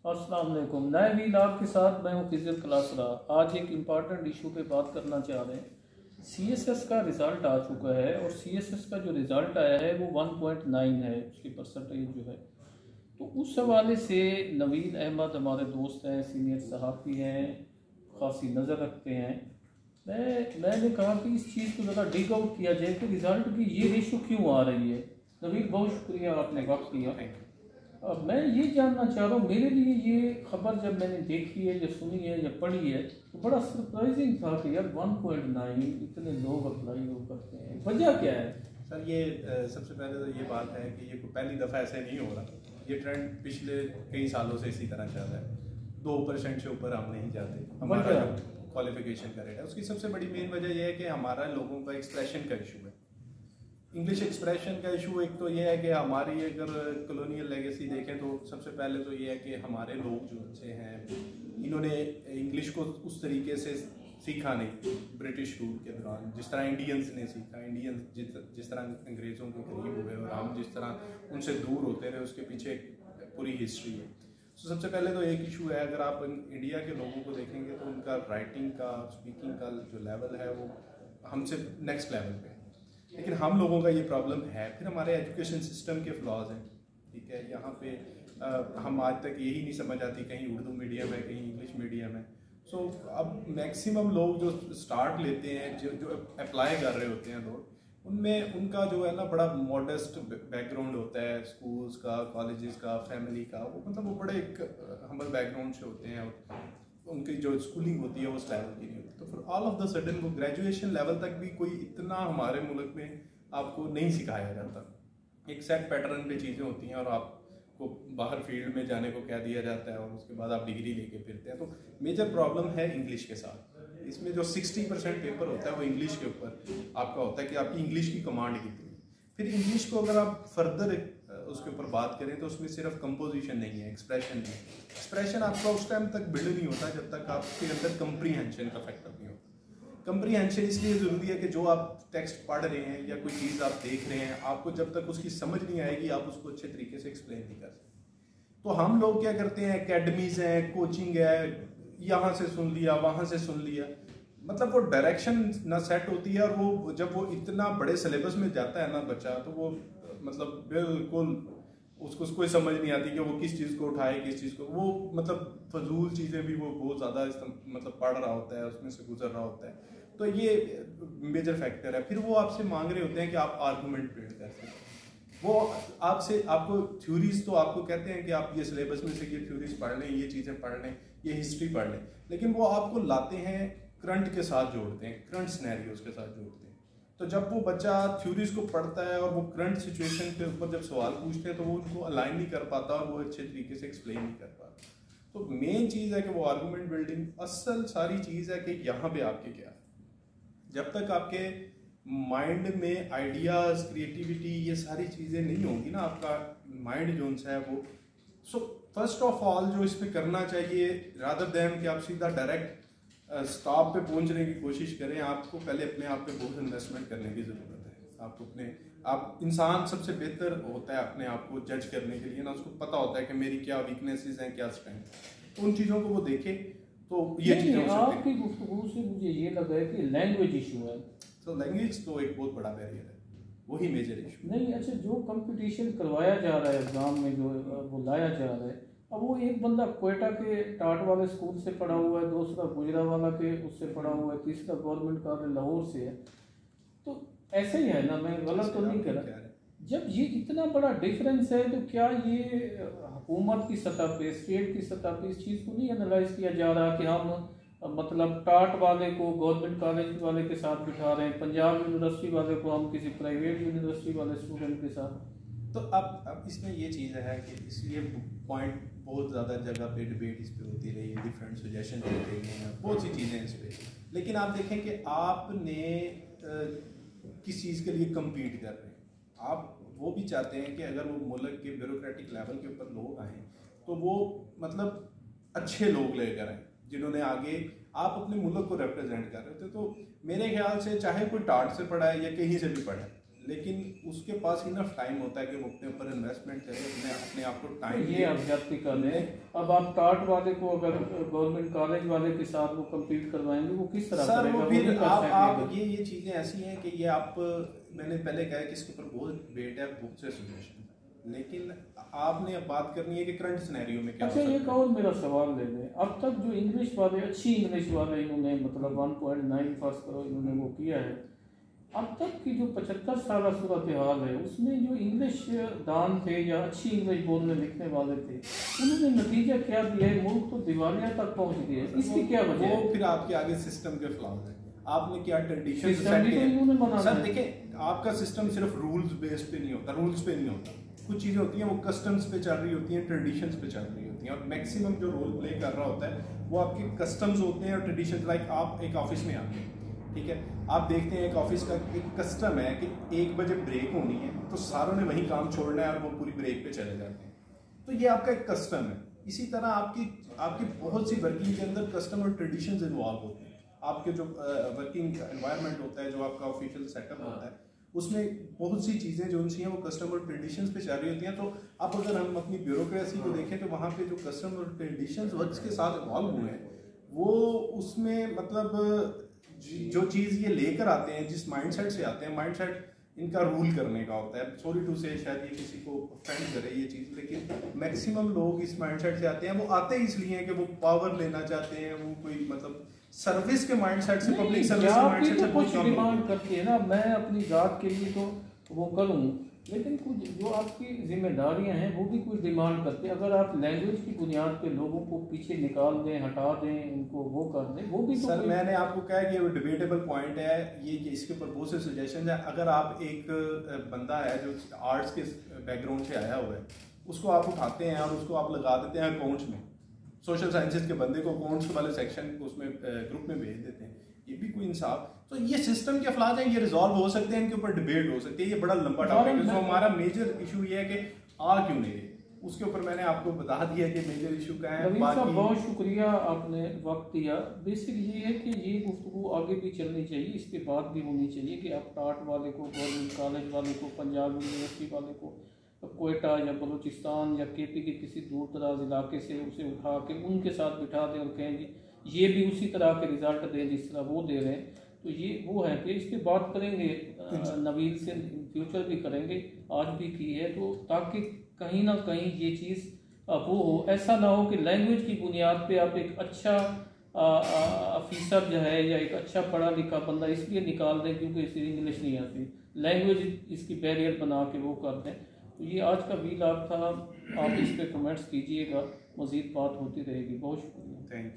अस्सलाम वालेकुम। नए वील आपके साथ मैं हूँ फिजिकल क्लास रहा। आज एक इम्पॉर्टेंट इशू पे बात करना चाह रहे हैं। सीएसएस का रिज़ल्ट आ चुका है और सीएसएस का जो रिज़ल्ट आया है वो 1.9 है, उसकी परसेंटेज जो है। तो उस हवाले से नवीन अहमद हमारे दोस्त हैं, सीनियर सहाफ़ी हैं, ख़ासी नज़र रखते हैं। मैंने कहा कि इस चीज़ को ज़रा डिग आउट किया जाए कि रिज़ल्ट की ये इशू क्यों आ रही है। नवीन, बहुत शुक्रिया आपने वक्त दिया। अब मैं ये जानना चाह रहा हूँ, मेरे लिए ये खबर जब मैंने देखी है या सुनी है या पढ़ी है तो बड़ा सरप्राइजिंग था कि यार 1.9 इतने लोग अप्लाई हो करते हैं, वजह क्या है? सर ये सबसे पहले तो ये बात है कि ये पहली दफ़ा ऐसे नहीं हो रहा। ये ट्रेंड पिछले कई सालों से इसी तरह चल रहा है। 2% से ऊपर हम नहीं जाते, हमारा क्वालिफिकेशन का रेट है। उसकी सबसे बड़ी मेन वजह यह है कि हमारा लोगों का एक्सप्रेशन का इशू है। इंग्लिश एक्सप्रेशन का इशू एक तो ये है कि हमारी अगर कॉलोनियल लेगेसी देखें तो सबसे पहले तो ये है कि हमारे लोग जो अच्छे हैं इन्होंने इंग्लिश को उस तरीके से सीखा नहीं ब्रिटिश रूल के दौरान जिस तरह इंडियंस ने सीखा। इंडियंस जिस तरह अंग्रेज़ों के करीब हुए और हम जिस तरह उनसे दूर होते रहे, उसके पीछे एक पूरी हिस्ट्री है। तो सबसे पहले तो एक इशू है, अगर आप इंडिया के लोगों को देखेंगे तो उनका राइटिंग का, स्पीकिंग का जो लेवल है वो हमसे नेक्स्ट लेवल पे है। लेकिन हम लोगों का ये प्रॉब्लम है। फिर हमारे एजुकेशन सिस्टम के फ्लॉज हैं, ठीक है। यहाँ पे हम आज तक यही नहीं समझ आती, कहीं उर्दू मीडियम है, कहीं इंग्लिश मीडियम है। सो अब मैक्सिमम लोग जो स्टार्ट लेते हैं, जो अप्लाई कर रहे होते हैं लोग, उनमें उनका जो है ना बड़ा मॉडेस्ट बैकग्राउंड होता है, स्कूल्स का, कॉलेजेस का, फैमिली का। वो मतलब वो बड़े एक हम्बल बैकग्राउंड से होते हैं। उनकी जो स्कूलिंग होती है वो उस लेवल की नहीं होती। तो फिर ऑल ऑफ द सडन वो ग्रेजुएशन लेवल तक भी कोई इतना हमारे मुल्क में आपको नहीं सिखाया जाता। एक सेट पैटर्न पे चीज़ें होती हैं और आपको बाहर फील्ड में जाने को कह दिया जाता है और उसके बाद आप डिग्री लेके फिरते हैं। तो मेजर प्रॉब्लम है इंग्लिश के साथ। इसमें जो 60% पेपर होता है वो इंग्लिश के ऊपर आपका होता है कि आपकी इंग्लिश की कमांड कितनी। फिर इंग्लिश को अगर आप फर्दर उसके ऊपर बात करें तो उसमें सिर्फ कंपोजिशन नहीं है, एक्सप्रेशन नहीं है। एक्सप्रेशन आपका उस टाइम तक बिल्ड नहीं होता जब तक आपके अंदर कंप्रीहेंशन का फैक्टर नहीं होता। कंप्रीहेंशन इसलिए ज़रूरी है कि जो आप टेक्स्ट पढ़ रहे हैं या कोई चीज़ आप देख रहे हैं, आपको जब तक उसकी समझ नहीं आएगी आप उसको अच्छे तरीके से एक्सप्लेन नहीं कर सकते। तो हम लोग क्या करते हैं, एकेडमीज़ हैं, कोचिंग है, यहाँ से सुन लिया, वहाँ से सुन लिया, मतलब वो डायरेक्शन ना सेट होती है। और वो जब वो इतना बड़े सिलेबस में जाता है ना बच्चा, तो वो मतलब बिल्कुल उसको कोई समझ नहीं आती कि वो किस चीज़ को उठाए, किस चीज़ को वो मतलब फजूल चीज़ें भी वो बहुत ज़्यादा मतलब पढ़ रहा होता है, उसमें से गुजर रहा होता है। तो ये मेजर फैक्टर है। फिर वो आपसे मांग रहे होते हैं कि आप आर्गूमेंट बिल्ड कर सकें। वो आपसे आपको थ्योरीज तो आपको कहते हैं कि आप ये सिलेबस में से ये थ्योरीज पढ़ लें, ये चीज़ें पढ़ लें, ये हिस्ट्री पढ़ लें, लेकिन वो आपको लाते हैं करंट के साथ जोड़ते हैं, करंट सिनेरियोज के साथ जोड़ते हैं। तो जब वो बच्चा थ्योरीज को पढ़ता है और वो करंट सिचुएशन के ऊपर जब सवाल पूछते हैं तो वो उनको अलाइन नहीं कर पाता और वो अच्छे तरीके से एक्सप्लेन नहीं कर पाता। तो मेन चीज़ है कि वो आर्गूमेंट बिल्डिंग असल सारी चीज़ है कि यहाँ पे आपके क्या है। जब तक आपके माइंड में आइडियाज़, क्रिएटिविटी, ये सारी चीज़ें नहीं होंगी ना, आपका माइंड जो है वो। सो फर्स्ट ऑफ ऑल जो इसमें करना चाहिए, रादर दैन कि आप सीधा डायरेक्ट स्टॉप पे पहुंचने की कोशिश करें, आपको पहले अपने आप पे बहुत इन्वेस्टमेंट करने की ज़रूरत है। आपको आप इंसान सबसे बेहतर होता है अपने आप को जज करने के लिए ना, उसको पता होता है कि मेरी क्या वीकनेसेस हैं, क्या स्ट्रेंथ। तो उन चीज़ों को वो देखे तो ये चीज़ें आपकी गुफ्तगू से मुझे ये लगा है कि लैंग्वेज इशू है। तो लैंग्वेज तो एक बहुत बड़ा बैरियर है, वही मेजर इशू नहीं। अच्छा, जो कंपटीशन करवाया जा रहा है एग्ज़ाम में, जो वो लाया जा रहा है, अब वो एक बंदा क्वेटा के टाट वाले स्कूल से पढ़ा हुआ है, दूसरा गुजरावाला के उससे पढ़ा हुआ है, तीसरा गवर्नमेंट कॉलेज लाहौर से है। तो ऐसे ही है ना, मैं गलत तो नहीं कर रहा। जब ये इतना बड़ा डिफरेंस है तो क्या ये हुकूमत की सतह पे, स्टेट की सतह पे इस चीज़ को नहीं एनालाइज किया जा रहा कि हम मतलब टाट वाले को गवर्नमेंट कॉलेज वाले के साथ बिठा रहे हैं, पंजाब यूनिवर्सिटी वाले को हम किसी प्राइवेट यूनिवर्सिटी वाले स्टूडेंट के साथ। तो अब इसमें ये चीज़ है कि इसलिए पॉइंट बहुत ज़्यादा जगह पे डिबेट इस पर होती रही, डिफरेंट सजेशन देते गए हैं, बहुत सी चीज़ें इस पर। लेकिन आप देखें कि आपने किस चीज़ के लिए कम्पीट कर रहे हैं। आप वो भी चाहते हैं कि अगर वो मुल्क के ब्यूरोक्रेटिक लेवल के ऊपर लोग आएँ तो वो मतलब अच्छे लोग लेकर आए जिन्होंने आगे आप अपने मुल्क को रिप्रेजेंट कर रहे थे। तो मेरे ख्याल से चाहे कोई टाट से पढ़ा है या कहीं से भी पढ़ा है, लेकिन उसके पास इनफ टाइम होता है कि वो अपने ऊपर इन्वेस्टमेंट करे, अपने आप को टाइम ये आप जाती कर लें। अब आप टाट वाले को अगर गवर्नमेंट कॉलेज वाले के साथ वो कम्पीट करवाएंगे, वो किस तरह सर करेगा? वो फिर नहीं कर आप पाएंगे। ये चीज़ें ऐसी हैं कि ये आप, मैंने पहले कहा कि इसके ऊपर बहुत वेट है, बहुत से सजेशन, लेकिन आपने अब बात करनी है कि करंट सिनेरियो में क्या अच्छा, हो सकता है। एक और मेरा सवाल ले लें। अब तक जो इंग्लिश वाले, अच्छी इंग्लिश वाले इन्होंने मतलब 1.9 फर्स्ट करो इन्होंने वो किया है, अब तक की जो 75 साल सूरत हाल है उसमें जो इंग्लिश दान थे या अच्छी इंग्लिश बोलने लिखने वाले थे, उन्होंने नतीजा क्या दिया है? मुल्क तो दिवालिया तक पहुंच गए, इसकी क्या वजह है? वो फिर आपके आगे सिस्टम के फ्लॉज है। आपने क्या ट्रेडिशन सिस्टम भी तो इन्होंने बनाना सर है। देखिए, आपका सिस्टम सिर्फ रूल्स बेस्ड पे नहीं होता, रूल्स पे नहीं होता। कुछ चीज़ें होती हैं वो कस्टम्स पे चल रही होती हैं, ट्रेडिशंस पे चल रही होती हैं, और मैक्सिमम जो रोल प्ले कर रहा होता है वो आपके कस्टम्स होते हैं और ट्रेडिशन। लाइक आप एक ऑफिस में आते हैं, ठीक है, आप देखते हैं एक ऑफिस का एक कस्टम है कि 1 बजे ब्रेक होनी है तो सारों ने वही काम छोड़ना है और वो पूरी ब्रेक पे चले जाते हैं। तो ये आपका एक कस्टम है। इसी तरह आपकी बहुत सी वर्किंग के अंदर कस्टम और ट्रेडिशंस इन्वॉल्व होते हैं। आपके जो वर्किंग एनवायरनमेंट होता है, जो आपका ऑफिशियल सेटअप होता है, उसमें बहुत सी चीज़ें जो उनसी हैं वो कस्टम और ट्रेडिशंस पे चल रही होती हैं। तो अब अगर हम अपनी ब्यूरोक्रेसी को देखें तो वहाँ पे जो कस्टम और ट्रेडिशंस वर्क्स के साथ इन्वॉल्व हुए हैं, वो उसमें मतलब जो चीज़ ये लेकर आते हैं, जिस माइंडसेट से आते हैं, माइंडसेट इनका रूल करने का होता है। सॉरी टू से शायद ये किसी को ऑफेंड करे ये चीज़, लेकिन मैक्सिमम लोग इस माइंडसेट से आते हैं। वो आते ही इसलिए हैं कि वो पावर लेना चाहते हैं, वो कोई मतलब सर्विस के माइंडसेट से, पब्लिक सर्विस के माइंडसेट से कुछ डिमांड करती है ना, मैं अपनी जात के लिए तो वो करूँ, लेकिन कुछ जो आपकी जिम्मेदारियां हैं वो भी कुछ डिमांड करते हैं। अगर आप लैंग्वेज की बुनियाद पे लोगों को पीछे निकाल दें, हटा दें, उनको वो कर दें, वो भी तो सर मैंने आपको कहा कि ये डिबेटेबल पॉइंट है ये कि इसके ऊपर बहुत से सजेशन है। अगर आप एक बंदा है जो आर्ट्स के बैकग्राउंड से आया हुआ है, उसको आप उठाते हैं और उसको आप लगा देते हैं अकाउंट्स में, सोशल साइंसेज के बंदे को अकाउंट्स वाले सेक्शन उसमें ग्रुप में भेज देते हैं, ये भी कोई इंसाफ? तो ये सिस्टम के फ्लॉज हैं, ये रिजॉल्व हो सकते हैं, इनके ऊपर डिबेट हो सकती है। ये बड़ा लंबा टॉपिक है। तो हमारा मेजर इशू ये है कि आ क्यों नहीं रही, उसके ऊपर मैंने आपको बता दिया कि मेजर इशू क्या है। बाकी बहुत शुक्रिया, आपने वक्त दिया। बेसिक ये है कि ये गुफ्तगू आगे भी चलनी चाहिए, इसके बाद भी होनी चाहिए कि आप टाट वाले को, गवर्नमेंट कॉलेज वाले को, पंजाब यूनिवर्सिटी वाले को, कोयटा या बलूचिस्तान या केपी के किसी दूर दराज इलाके से उसे उठा के उनके साथ बिठा दें और कहें जी ये भी उसी तरह के रिजल्ट दें जिस तरह वो दे रहे हैं। तो ये वो है कि इस पर बात करेंगे, नवील से फ्यूचर भी करेंगे, आज भी की है, तो ताकि कहीं ना कहीं ये चीज़ वो हो। ऐसा ना हो कि लैंग्वेज की बुनियाद पे आप एक अच्छा ऑफिसर जो है या एक अच्छा पढ़ा लिखा बंदा इसलिए निकाल दें क्योंकि इसे इंग्लिश नहीं आती, लैंग्वेज इसकी बैरियर बना के वो कर दें। तो ये आज का वीलॉग था, आप इस पर कमेंट्स कीजिएगा, मज़ीद बात होती रहेगी। बहुत शुक्रिया। Thank you.